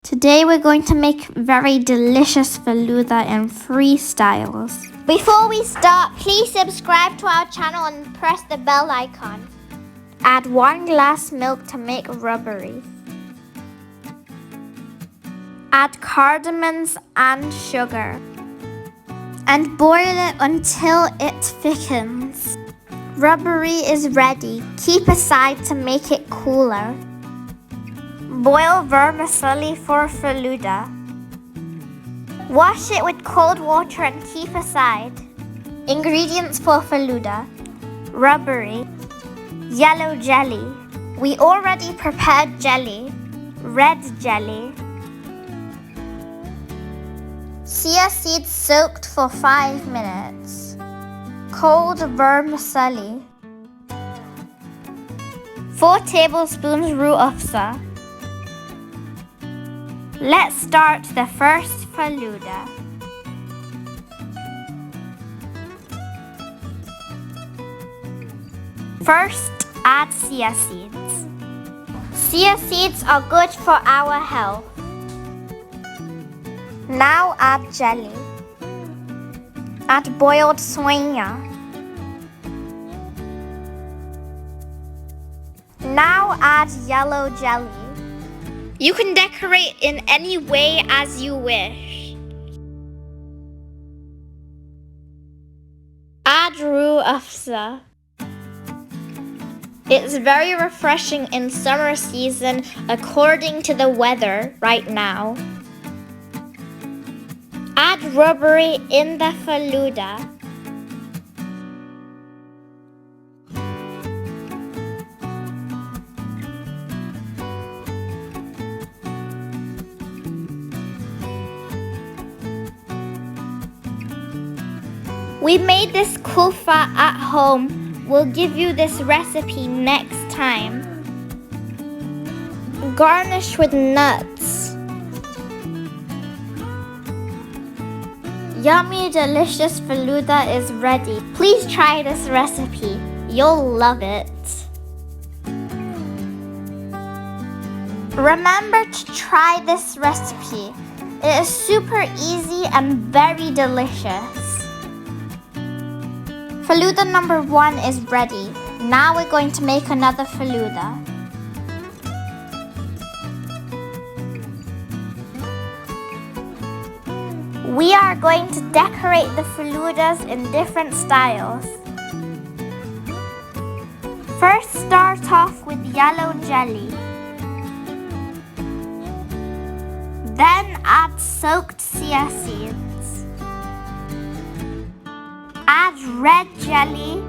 Today we're going to make very delicious Falooda in 3 styles. Before we start, please subscribe to our channel and press the bell icon. Add 1 glass milk to make rubbery. Add cardamoms and sugar. And boil it until it thickens. Rubbery is ready. Keep aside to make it cooler. Boil vermicelli for Falooda. Wash it with cold water and keep aside. Ingredients for Falooda: rubbery, yellow jelly. We already prepared jelly, red jelly. Chia seeds soaked for 5 minutes. Cold vermicelli. 4 tablespoons roux afza. Let's start the first Falooda. First, add chia seeds. Chia seeds are good for our health. Now add jelly. Add boiled soya. Now add yellow jelly. You can decorate in any way as you wish. Add roux afza. It's very refreshing in summer season according to the weather right now. Add rubbery in the Falooda. We made this Kulfa at home. We'll give you this recipe next time. Garnish with nuts. Yummy, delicious Falooda is ready. Please try this recipe. You'll love it. Remember to try this recipe. It is super easy and very delicious. Falooda number 1 is ready. Now we're going to make another Falooda. We are going to decorate the Faloodas in different styles. First, start off with yellow jelly. Then add soaked chia seeds. Add red jelly.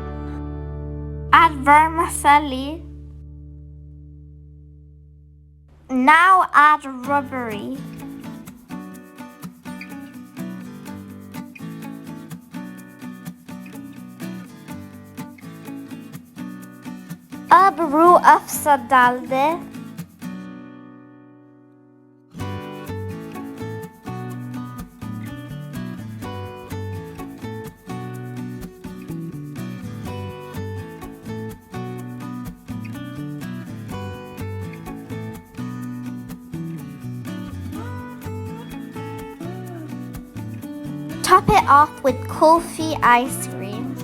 Add vermicelli. Now add rubbery. अब roux afza डाल दे. Top it off with Kulfi ice cream.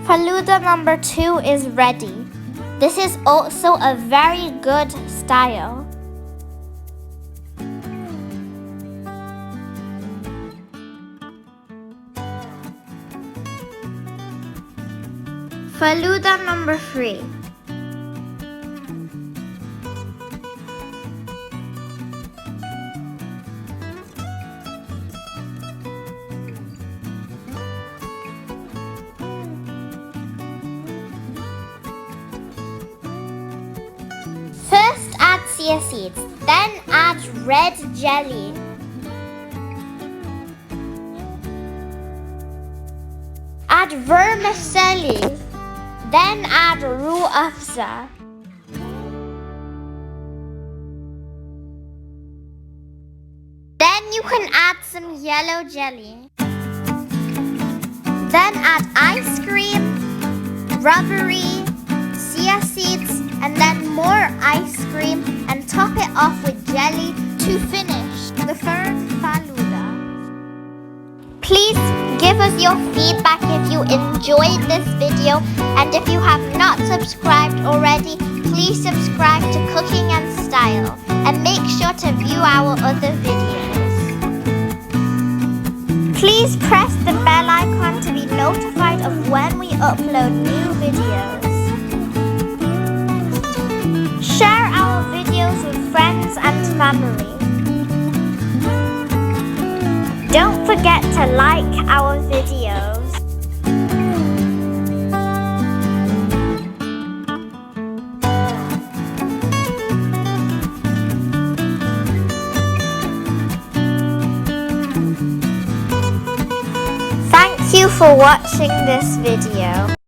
Falooda number 2 is ready. This is also a very good style. Falooda number 3. First add chia seeds, then add red jelly. Add vermicelli, then add roux afza. Then you can add some yellow jelly. Then add ice cream, rubbery, chia seeds, and then more ice cream, and top it off with jelly to finish the third falooda. Please give us your feedback if you enjoyed this video, and if you have not subscribed already, please subscribe to Cooking and Style and make sure to view our other videos. Please press the bell icon to be notified of when we upload new videos. Share our videos with friends and family. Don't forget to like our videos. Thank you for watching this video.